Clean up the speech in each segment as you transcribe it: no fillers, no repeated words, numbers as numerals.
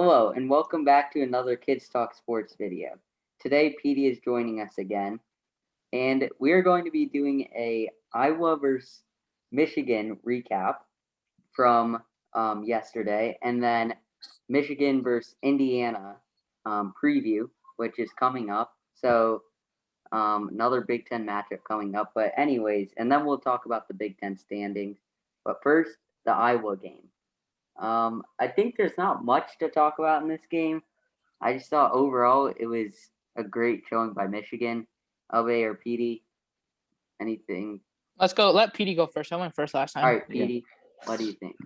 Hello, and welcome back to another Kids Talk Sports video. Today, Petey is joining us again, and we're going to be doing a Iowa versus Michigan recap from yesterday, and then Michigan versus Indiana preview, which is coming up. So, another Big Ten matchup coming up. But, anyways, and then we'll talk about the Big Ten standings. But first, the Iowa game. I think there's not much to talk about in this game. I just thought overall it was a great showing by Michigan. Abe or Petey, anything? Let's go. Let Petey go first. I went first last time. All right, Petey, what do you think?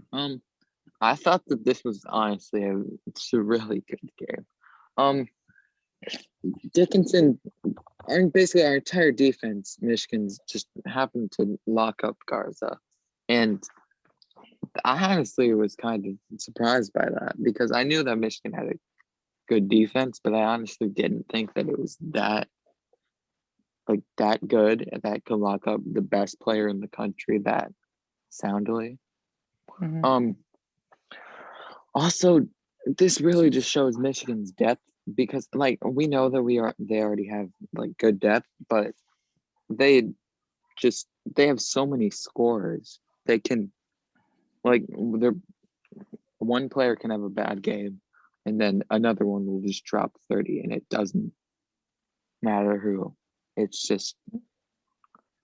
I thought that this was honestly a really good game. Dickinson, basically our entire defense, Michigan's just happened to lock up Garza, and I honestly was kind of surprised by that because I knew that Michigan had a good defense, but I honestly didn't think that it was that good and that could lock up the best player in the country that soundly. Mm-hmm. Also, this really just shows Michigan's depth because we know that they already have good depth, but they have so many scorers. They can one player can have a bad game and then another one will just drop 30 and it doesn't matter who. It's just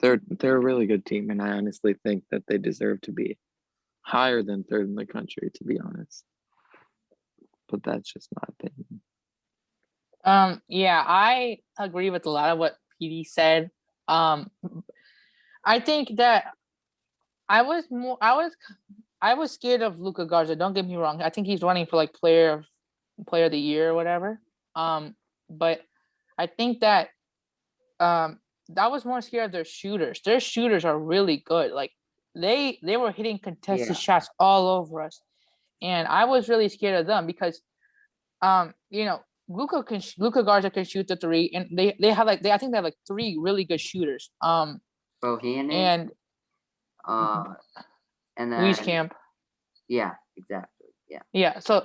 they're a really good team, and I honestly think that they deserve to be higher than third in the country, to be honest. But that's just my opinion. Yeah, I agree with a lot of what Petey said. I think that I was scared of Luka Garza. Don't get me wrong. I think he's running for player of the year or whatever. But I think that I was more scared of their shooters. Their shooters are really good. They were hitting contested shots all over us, and I was really scared of them because, Luka Garza can shoot the three, and they have I think they have three really good shooters. Bohannon and then Wieskamp. Yeah, exactly. Yeah. Yeah. So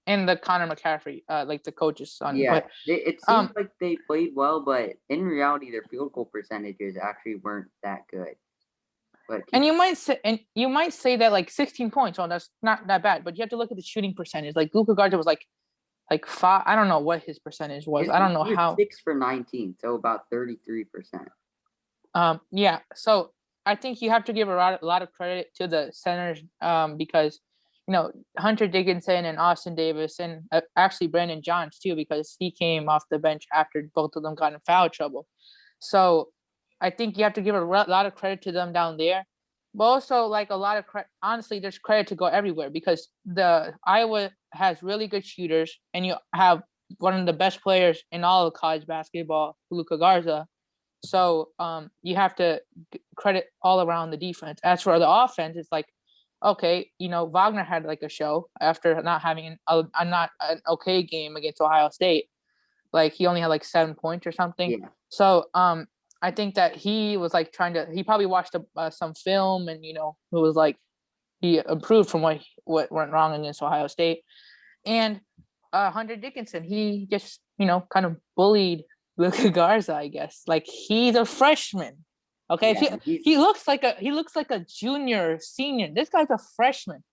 and the Connor McCaffrey, the coaches on. Yeah, but, it seems like they played well, but in reality, their field goal percentages actually weren't that good. But you might say that 16 points. Oh, that's not that bad. But you have to look at the shooting percentage. Luka Garza was like 5. I don't know what his percentage was. I don't know how. 6 for 19, so about 33%. Yeah. So I think you have to give a lot of credit to the centers, because Hunter Dickinson and Austin Davis, and actually Brandon Johns too, because he came off the bench after both of them got in foul trouble. So I think you have to give a lot of credit to them down there. But also a lot of credit. Honestly, there's credit to go everywhere because the Iowa has really good shooters, and you have one of the best players in all of college basketball, Luka Garza. So you have to credit all around the defense. As for the offense, it's okay, Wagner had a show after not having not an okay game against Ohio State. He only had 7 points or something. Yeah. So I think that he was he probably watched some film, and it was he improved from what went wrong against Ohio State. And Hunter Dickinson, he just kind of bullied Luka Garza, I guess. He's a freshman. Okay, Yeah, he looks like a junior or senior. This guy's a freshman.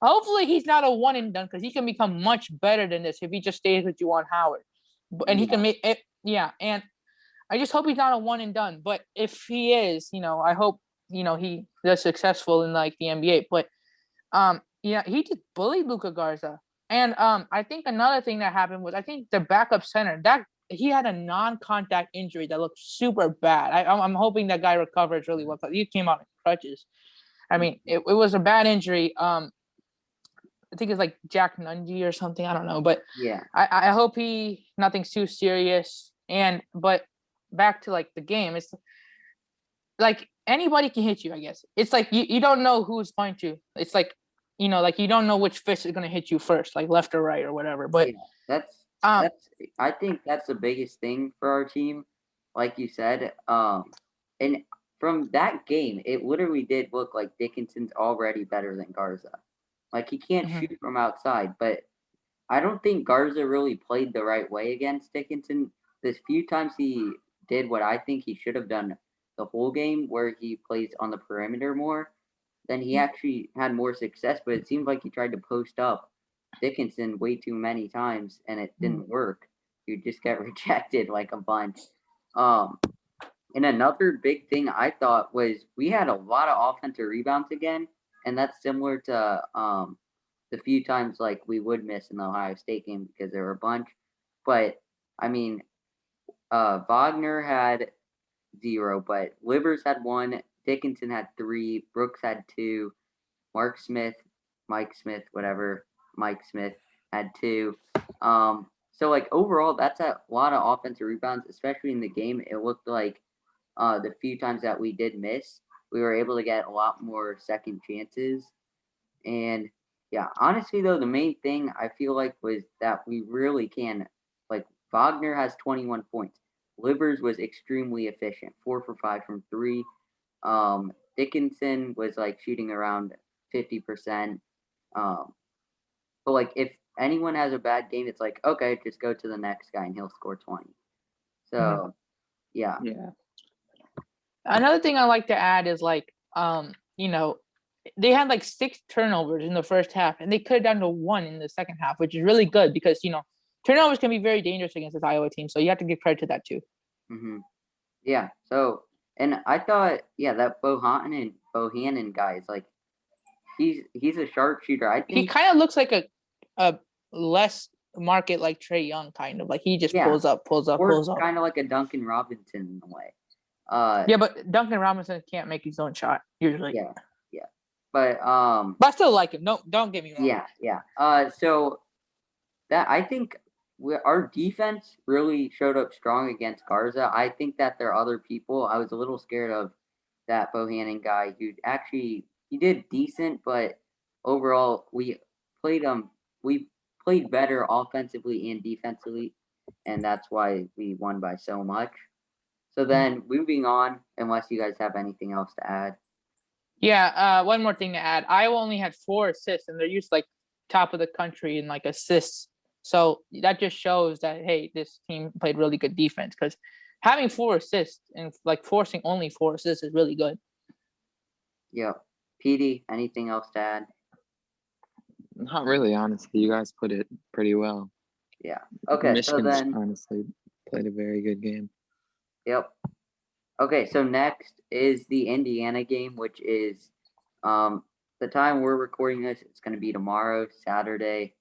Hopefully he's not a one and done, because he can become much better than this if he just stays with Juwan Howard, and he can make it. Yeah, and I just hope he's not a one and done. But if he is, I hope he does successful in the NBA. But he just bullied Luka Garza, and I think another thing that happened was I think the backup center that. He had a non-contact injury that looked super bad. I'm hoping that guy recovers really well, because he came out in crutches. I mean, it was a bad injury. I think it's Jack Nungy or something. I don't know, but yeah, I hope nothing's too serious. But back to the game, it's anybody can hit you. I guess it's you don't know who's going to. It's you don't know which fist is going to hit you first, left or right or whatever. But yeah, I think that's the biggest thing for our team, like you said. And from that game, it literally did look like Dickinson's already better than Garza. He can't shoot from outside, but I don't think Garza really played the right way against Dickinson. This few times he did what I think he should have done the whole game, where he plays on the perimeter more, then he actually had more success. But it seemed like he tried to post up Dickinson way too many times, and it didn't work. You just get rejected like a bunch. Um, and another big thing I thought was we had a lot of offensive rebounds again, and that's similar to the few times like we would miss in the Ohio State game because there were a bunch. But I mean, Wagner had 0, but Livers had 1, Dickinson had 3, Brooks had 2, Mark Smith, Mike Smith, whatever, Mike Smith had 2. So like overall, that's a lot of offensive rebounds, especially in the game. It looked like the few times that we did miss, we were able to get a lot more second chances. And yeah, honestly though, the main thing I feel like was that we really can, like, Wagner has 21 points. Livers was extremely efficient, 4 for 5 from 3. Dickinson was like shooting around 50%. But like if anyone has a bad game, it's like, okay, just go to the next guy and he'll score 20. So yeah. Yeah. Another thing I like to add is like, they had like 6 turnovers in the first half, and they cut it down to 1 in the second half, which is really good because turnovers can be very dangerous against this Iowa team. So you have to give credit to that too. Mm-hmm. Yeah. So, and I thought, that Bohannon guy is like, he's a sharpshooter. I He think kind of looks like a less market like Trae Young, kind of like he just pulls up. kind of like a Duncan Robinson in a way. Yeah, but Duncan Robinson can't make his own shot usually. Yeah. But I still like him. No, don't get me wrong. Yeah. So that I think our defense really showed up strong against Garza. I think that there are other people. I was a little scared of that Bohannon guy who actually he did decent, but overall we played better offensively and defensively, and that's why we won by so much. So then moving on, unless you guys have anything else to add. Yeah, one more thing to add. Iowa only had 4 assists, and they're used like top of the country in like assists. So that just shows that hey, this team played really good defense because having 4 assists and like forcing only 4 assists is really good. Yeah. PD, anything else to add? Not really, honestly. You guys put it pretty well. Yeah. Okay. Michigan's so then, honestly played a very good game. Yep. Okay. So next is the Indiana game, which is the time we're recording this. It's going to be tomorrow, Saturday.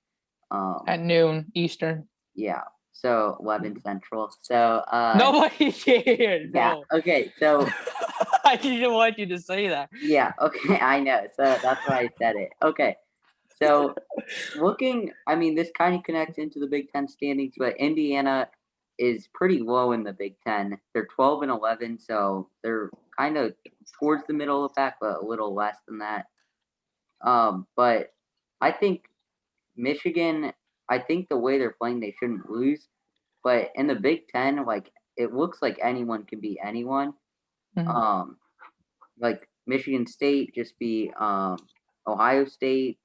At noon Eastern. Yeah. So 11 Central. So nobody cares. Yeah. No. Okay. So I didn't want you to say that. yeah. Okay. I know. So that's why I said it. Okay. So this kind of connects into the Big Ten standings, but Indiana is pretty low in the Big Ten. They're 12 and 11, so they're kind of towards the middle of the pack, but a little less than that. But I think Michigan, I think the way they're playing, they shouldn't lose. But in the Big Ten, like it looks like anyone can beat anyone. Mhm. Like Michigan State just beat Ohio State.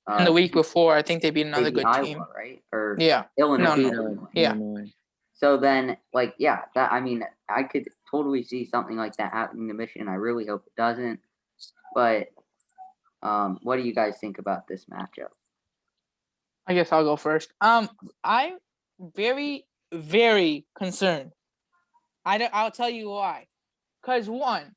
And the week before, I think they beat another good Iowa, team. right? Or Yeah. Illinois. No. Yeah. Illinois. So then, I could totally see something like that happening to Michigan. I really hope it doesn't. But what do you guys think about this matchup? I guess I'll go first. I'm very, very concerned. I'll tell you why. Because 1,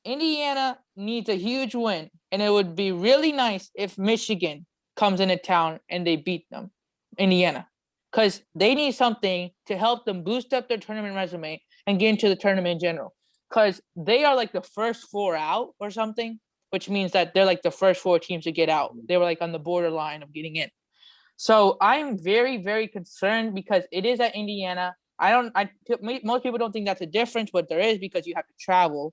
Indiana needs a huge win, and it would be really nice if Michigan comes into town and they beat them, Indiana. Because they need something to help them boost up their tournament resume and get into the tournament in general. Because they are like the first 4 out or something, which means that they're like the first 4 teams to get out. They were like on the borderline of getting in. So I'm very, very concerned because it is at Indiana. Most people don't think that's a difference, but there is because you have to travel.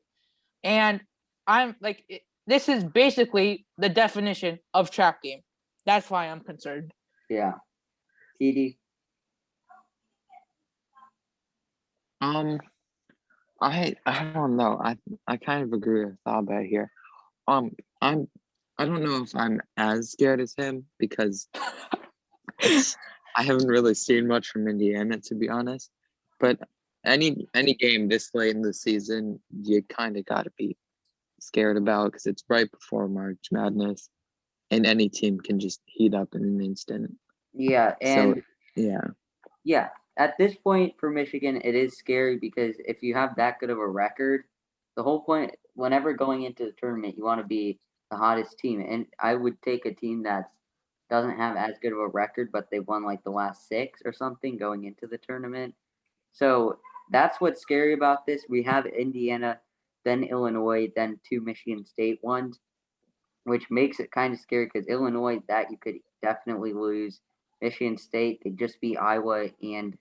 And I'm like, this is basically the definition of trap game. That's why I'm concerned. Yeah. PD? I don't know. I kind of agree with Thaba here. I don't know if I'm as scared as him because I haven't really seen much from Indiana, to be honest. But any game this late in the season, you kind of got to be scared about because it's right before March Madness, and any team can just heat up in an instant. Yeah, So and yeah, at this point for Michigan, it is scary because if you have that good of a record, the whole point, whenever going into the tournament, you want to be the hottest team. And I would take a team that doesn't have as good of a record, but they've won like the last 6 or something going into the tournament. So that's what's scary about this. We have Indiana, then Illinois, then 2 Michigan State ones, which makes it kind of scary because Illinois, that you could definitely lose. Michigan State, they just beat Iowa and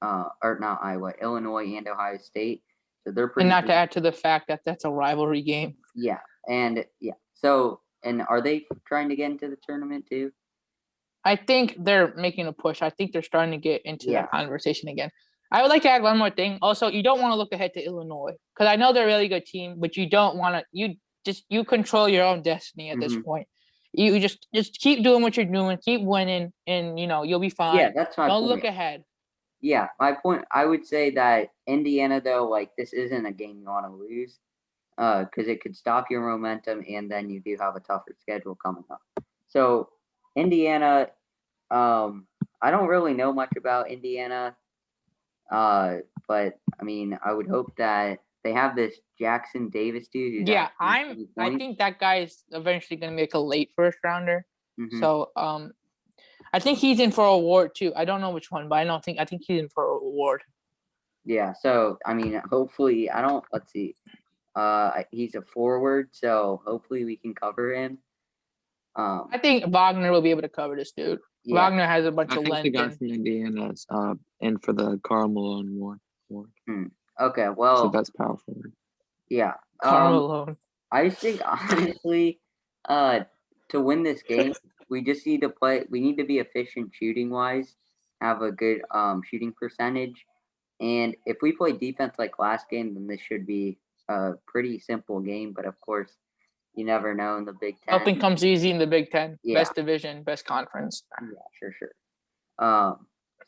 or not Iowa, Illinois and Ohio State. So they're pretty And not good. to add to the fact that that's a rivalry game. Yeah. And yeah. So and are they trying to get into the tournament too? I think they're making a push. I think they're starting to get into Yeah. that conversation again. I would like to add one more thing. Also, you don't want to look ahead to Illinois because I know they're a really good team, but you don't want to. You control your own destiny at this point. You just keep doing what you're doing, keep winning, and you'll be fine. Yeah, that's my Don't point. look ahead. Yeah, my point. I would say that Indiana, though, like this isn't a game you want to lose, because it could stop your momentum, and then you do have a tougher schedule coming up. So Indiana, I don't really know much about Indiana, but I mean, I would hope that they have this Jackson Davis dude. Who's Yeah, averaging 20 I points. think that guy's eventually going to make a late first rounder. Mhm. So I think he's in for a award too. I don't know which one, but I think he's in for an award. Yeah. So I mean, hopefully, I don't. Let's see. He's a forward, so hopefully we can cover him. I think Wagner will be able to cover this dude. Yeah. Wagner has a bunch I of think length. the guy from Indiana is in for the Karl Malone award. Okay. So Well. that's powerful. Yeah. Karl Malone. I just think honestly, to win this game, we just need to play. We need to be efficient shooting wise, have a good shooting percentage, and if we play defense like last game, then this should be a pretty simple game. But of course, you never know in the Big Ten. Nothing comes easy in the Big Ten. Yeah. Best division, best conference. Yeah, sure. So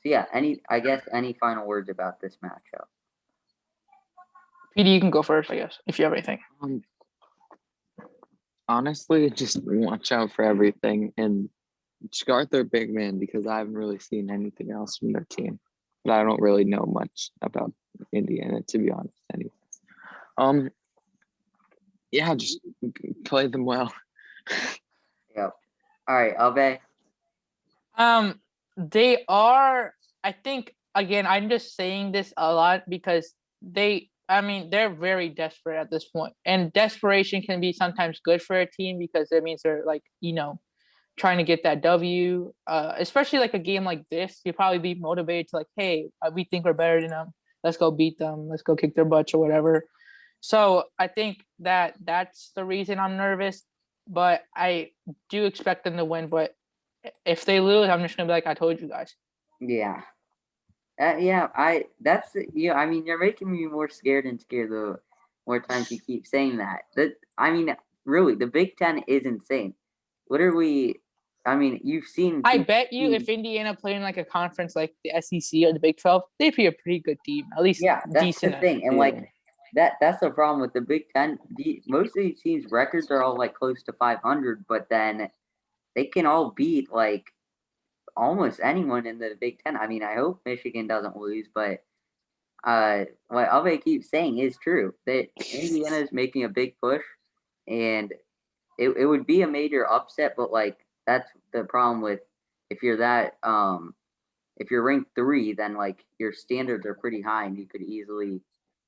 yeah, any final words about this matchup? PD, you can go first, I guess, if you have anything. Honestly, just watch out for everything and guard their big man because I haven't really seen anything else from their team. But I don't really know much about Indiana, to be honest. Anyways, yeah, just play them well. Yep. All right, Abe. They are. I think again, I'm just saying this a lot because they're very desperate at this point, and desperation can be sometimes good for a team because it means they're like trying to get that W. Especially like a game like this, you'll probably be motivated to like, hey, we think we're better than them. Let's go beat them. Let's go kick their butts or whatever. So I think that's the reason I'm nervous, but I do expect them to win. But if they lose, I'm just gonna be like, I told you guys. Yeah. I mean, you're making me more scared and scared the more times you keep saying that. I mean, really, the Big Ten is insane. What are we? I mean, you've seen. I bet you if Indiana played in like a conference like the SEC or the Big 12, they'd be a pretty good team, at least that's decent. the thing, and Yeah. like that's the problem with the Big Ten. Most of these teams' records are all like close to 500, but then they can all beat like almost anyone in the Big Ten. I mean, I hope Michigan doesn't lose, but what Abe keeps saying is true. That Indiana is making a big push, and it would be a major upset. But like that's the problem with if you're if you're ranked 3, then like your standards are pretty high, and you could easily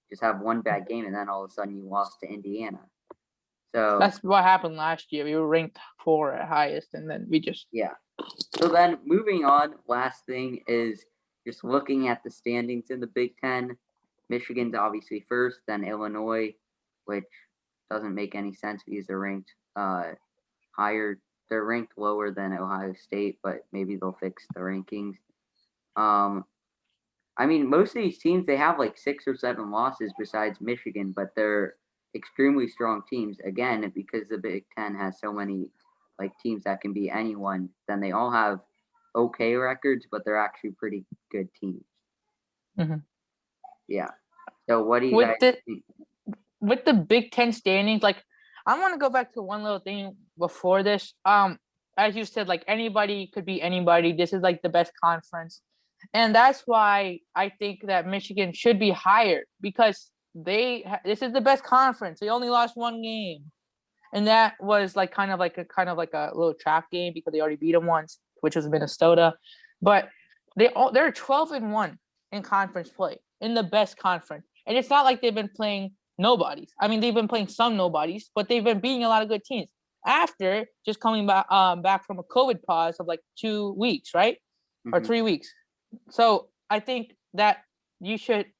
just have one bad game, and then all of a sudden you lost to Indiana. So that's what happened last year. We were ranked 4 at highest, and then we just So then moving on, last thing is just looking at the standings in the Big Ten. Michigan's obviously first, then Illinois, which doesn't make any sense because they're ranked higher. They're ranked lower than Ohio State, but maybe they'll fix the rankings. I mean, most of these teams, they have like 6 or 7 losses besides Michigan, but they're extremely strong teams. Again, because the Big Ten has so many like teams that can be anyone, then they all have okay records, but they're actually pretty good teams. Mhm. Yeah. So what do you With guys the think? with the Big Ten standings, like I want to go back to one little thing before this. As you said, like anybody could be anybody. This is like the best conference, and that's why I think that Michigan should be higher because this is the best conference. They only lost one game, and that was like kind of like a little trap game because they already beat them once, which was Minnesota. But they're 12-1 in conference play in the best conference, and it's not like they've been playing nobodies. I mean, they've been playing some nobodies, but they've been beating a lot of good teams after just coming back from a COVID pause of like 2 weeks, right, or Mhm. 3 weeks. So I think that you should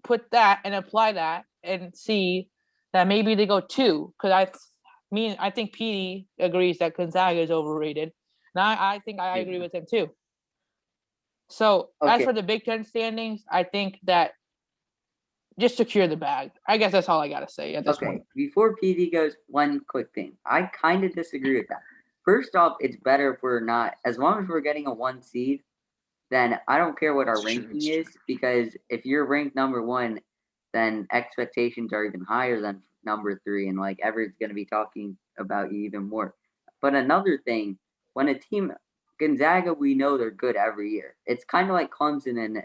put that and apply that and see that maybe they go 2 because I think Petey agrees that Gonzaga is overrated. And I think I agree with him too. So as Okay. for the Big Ten standings, I think that just secure the bag. I guess that's all I gotta say at this Okay, point. before PD goes, one quick thing. I kind of disagree with that. First off, it's better if we're not, as long as we're getting a 1 seed, then I don't care what our It's true, ranking it's true. is because if you're ranked number 1, then expectations are even higher than number 3, and like everyone's going to be talking about you even more. But another thing, when a team, Gonzaga, we know they're good every year. It's kind of like Clemson in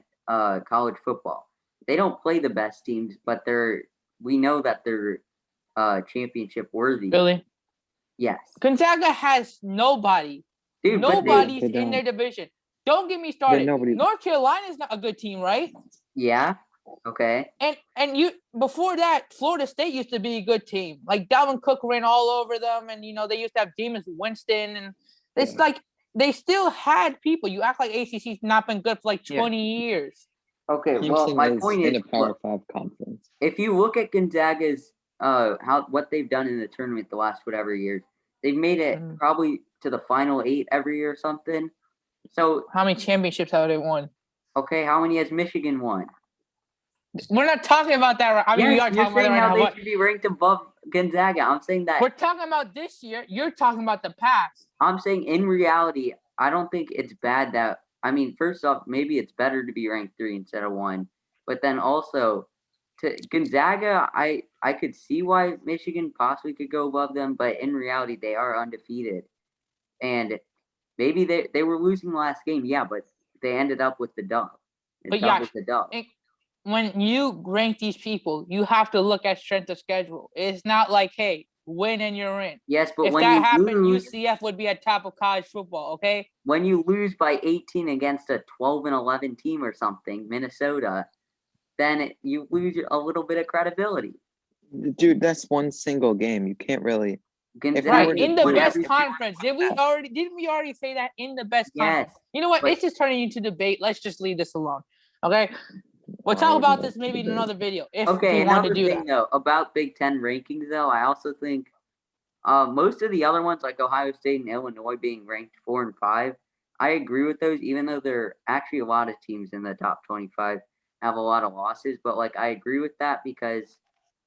college football. They don't play the best teams, but we know that they're championship worthy. Really, Yes, Gonzaga has nobody. dude. But Nobody's They in their don't. division. Don't get me They started. nobody. North Carolina's not a good team, right? yeah, okay, And you before that, Florida State used to be a good team. Like Dalvin Cook ran all over them, and they used to have Jameis Winston, and it's Yeah. like they still had people. You act like ACC's not been good for like Yeah. 20 years. okay. Well, Clemson my is point in is, a Power look, 5 conference. if you look at Gonzaga's what they've done in the tournament the last whatever years, they've made it Mhm. probably to the final 8 every year or something. So How many championships have they won? okay, how many has Michigan won? We're not talking about that. Right? I mean, we Yes, are you're talking about it saying right how now. they But should be ranked above Gonzaga. I'm saying that we're talking about this year. You're talking about the past. I'm saying in reality, I don't think it's bad that I mean, first off, maybe it's better to be ranked 3 instead of 1. But then also to Gonzaga, I could see why Michigan possibly could go above them, but in reality they are undefeated. And maybe they were losing last game, yeah, but they ended up with the dub. The But dub yeah, was the dub. when you rank these people, you have to look at strength of schedule. It's not like, hey, win and you're in. Yes, but If when that you happened, lose UCF would be at top of college football. Okay. when you lose by 18 against a 12-11 team or something, Minnesota, then you lose a little bit of credibility. Dude, that's one single game. You can't really. Gonzaga, Right, in the whenever, best conference. Didn't we already say that in the best conference? yes, You know what? but It's just turning into debate. Let's just leave this alone. Okay. We'll Why talk would you about like this to maybe in debate? another video if okay. we want to Another do thing that. though about Big Ten rankings, though, I also think most of the other ones like Ohio State and Illinois being ranked 4 and 5, I agree with those. Even though there are actually a lot of teams in the top 25 have a lot of losses, but like I agree with that because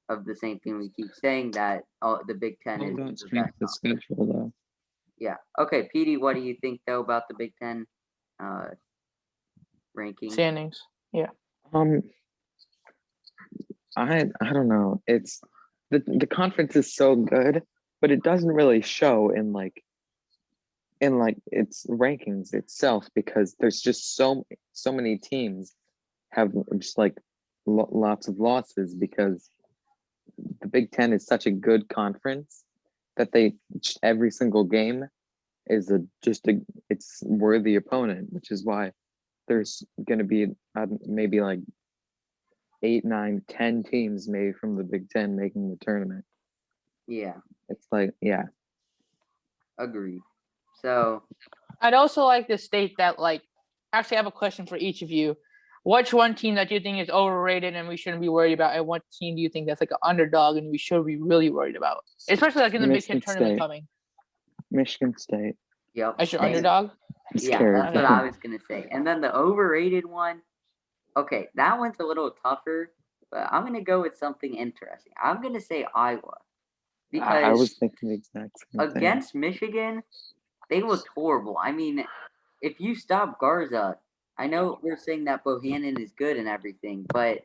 of the same thing we keep saying that the Big Ten What is about the strength best. of schedule though? Yeah. Okay, Petey, what do you think though about the Big Ten ranking? Standings. Yeah. I don't know. It's the conference is so good, but it doesn't really show in its rankings itself because there's just so many teams have just like lots of losses because the Big Ten is such a good conference that every single game is it's worthy opponent, which is why there's going to be maybe like 8, 9, 10 teams maybe from the Big Ten making the tournament. Yeah, It's like, yeah. agreed. So I'd also like to state that, like, actually, I have a question for each of you. Which one team that you think is overrated and we shouldn't be worried about, and what team do you think that's like an underdog and we should be really worried about, especially like in the Big Ten Michigan tournament State. coming? Michigan State. yep. As your same. underdog? It's Yeah, terrible. that's what I was gonna say. And then the overrated one, okay, that one's a little tougher, but I'm gonna go with something interesting. I'm gonna say Iowa because I was thinking the exact same thing. against Michigan, they looked horrible. I mean, if you stop Garza, I know we're saying that Bohannon is good and everything, but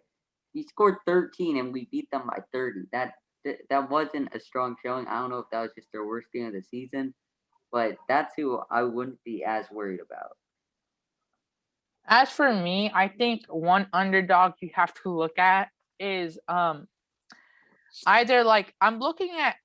he scored 13 and we beat them by 30. That wasn't a strong showing. I don't know if that was just their worst game of the season, but that's who I wouldn't be as worried about. As for me, I think one underdog you have to look at is either like I'm looking at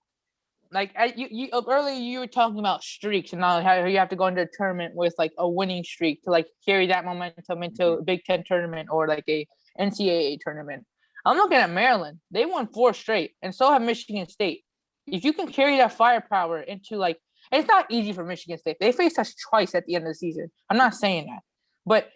like you earlier you were talking about streaks and how you have to go into a tournament with like a winning streak to like carry that momentum into a Big Ten tournament or like a NCAA tournament. I'm looking at Maryland. They won 4 straight, and so have Michigan State. If you can carry that firepower into like, it's not easy for Michigan State. They faced us twice at the end of the season. I'm not saying that, but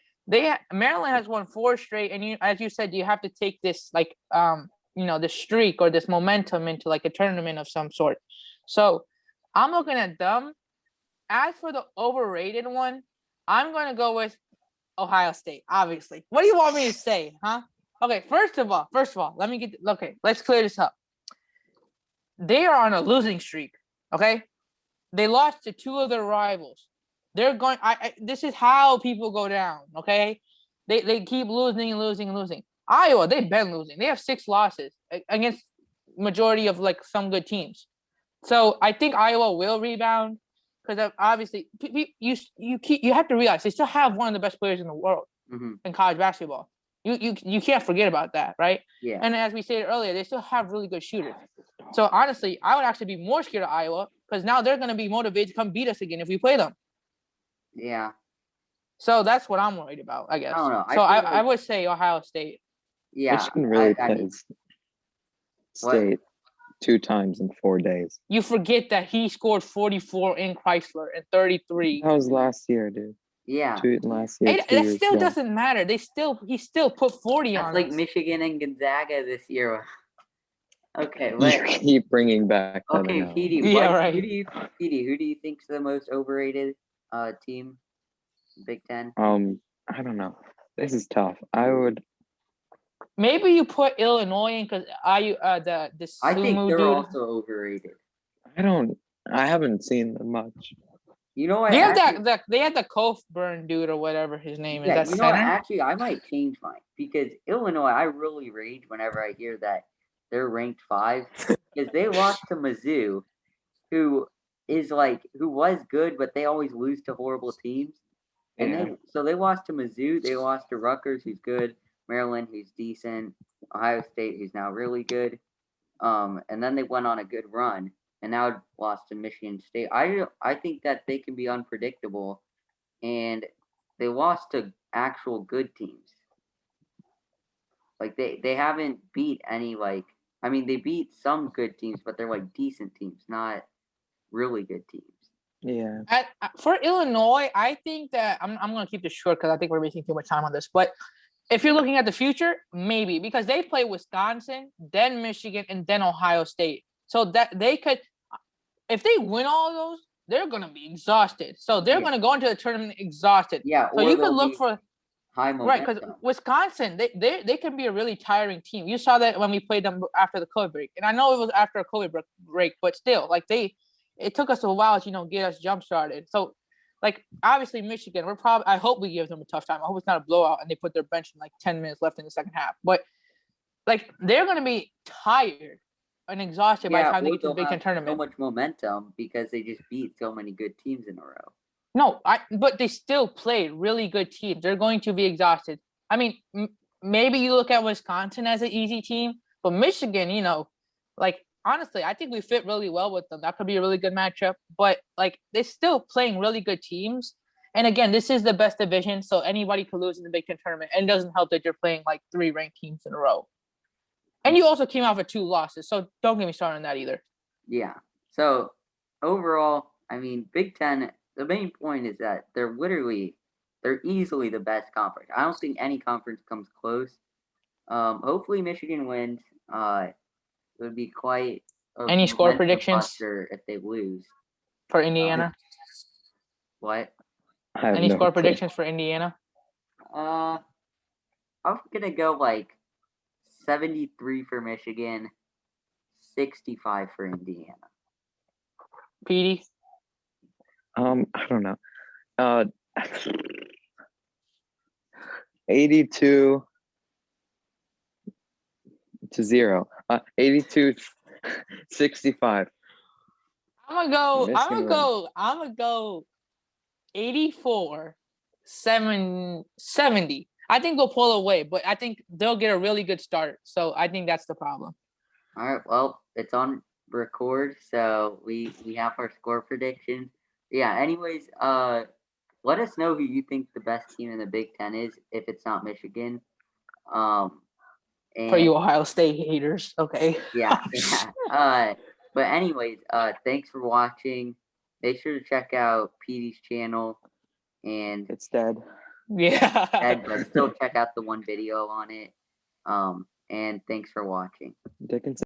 Maryland has won 4 straight, and as you said, you have to take this like the streak or this momentum into like a tournament of some sort. So I'm looking at them. As for the overrated one, I'm going to go with Ohio State, obviously. What do you want me to say, huh? Okay, first of all, let's clear this up. They are on a losing streak, okay? They lost to 2 of their rivals. They're going this is how people go down, okay? They keep losing. Iowa, they've been losing. They have 6 losses against majority of like some good teams. So I think Iowa will rebound because obviously you have to realize they still have one of the best players in the world in college basketball. You can't forget about that, right? Yeah. And as we said earlier, they still have really good shooters. So honestly, I would actually be more scared of Iowa because now they're going to be motivated to come beat us again if we play them. Yeah. So that's what I'm worried about, I guess. I don't know. So I would say Ohio State. Yeah. Michigan really plays State 2 times in 4 days. You forget that he scored 44 in Chrysler and 33. That was last year, dude. Yeah. Last year. That still doesn't matter. He still put 40 on. That's like Michigan and Gonzaga this year. Okay, you keep bringing back. Okay, Petey. Yeah, right. Who do you think's the most overrated team? Big Ten. I don't know. This is tough. I would. Maybe you put Illinois in because I think they're also overrated. I haven't seen them much. You know what? They have the Coburn dude or whatever his name is. Yeah, That center? Actually, I might change mine because Illinois. I really rage whenever I hear that they're ranked 5 because they lost to Mizzou, who was good, but they always lose to horrible teams. And they lost to Mizzou. They lost to Rutgers, who's good. Maryland, who's decent. Ohio State, who's now really good. And then they went on a good run, and now lost to Michigan State. I think that they can be unpredictable, and they lost to actual good teams. Like they haven't beat any they beat some good teams, but they're like decent teams, not really good teams. Yeah. For Illinois, I think that I'm going to keep this short because I think we're wasting too much time on this. But if you're looking at the future, maybe because they play Wisconsin, then Michigan, and then Ohio State. So that they could, if they win all of those, they're going to be exhausted. So they're going to go into the tournament exhausted. Yeah. So you could look for high momentum. Right, because Wisconsin, they can be a really tiring team. You saw that when we played them after the COVID break, and I know it was after a COVID break, but still, it took us a while to get us jump started. So, obviously Michigan, I hope we give them a tough time. I hope it's not a blowout and they put their bench in 10 minutes left in the second half. But they're gonna be tired and exhausted by the time they get to the Big Ten tournament. So much momentum because they just beat so many good teams in a row. No, but they still played really good teams. They're going to be exhausted. I mean, maybe you look at Wisconsin as an easy team, but Michigan, honestly, I think we fit really well with them. That could be a really good matchup. But they're still playing really good teams. And again, this is the best division, so anybody could lose in the Big Ten tournament. And it doesn't help that you're playing 3 ranked teams in a row. And you also came off of 2 losses, so don't get me started on that either. Yeah. So overall, Big Ten. The main point is that they're easily the best conference. I don't think any conference comes close. Hopefully Michigan wins. It would be quite any score predictions if they lose for Indiana. What? Any score predictions for Indiana? I'm gonna go 73 for Michigan, 65 for Indiana. Petey? I don't know. 82 to 0. 82-65. I'm gonna Michigan wins. 84 70. I think they'll pull away, but I think they'll get a really good start. So I think that's the problem. All right. Well, it's on record, so we have our score predictions. Yeah. Anyways, let us know who you think the best team in the Big Ten is. If it's not Michigan, For and you Ohio State haters, okay. yeah. But anyways, thanks for watching. Make sure to check out Petey's channel and It's dead. Yeah. but still check out the one video on it. And thanks for watching. Dickinson.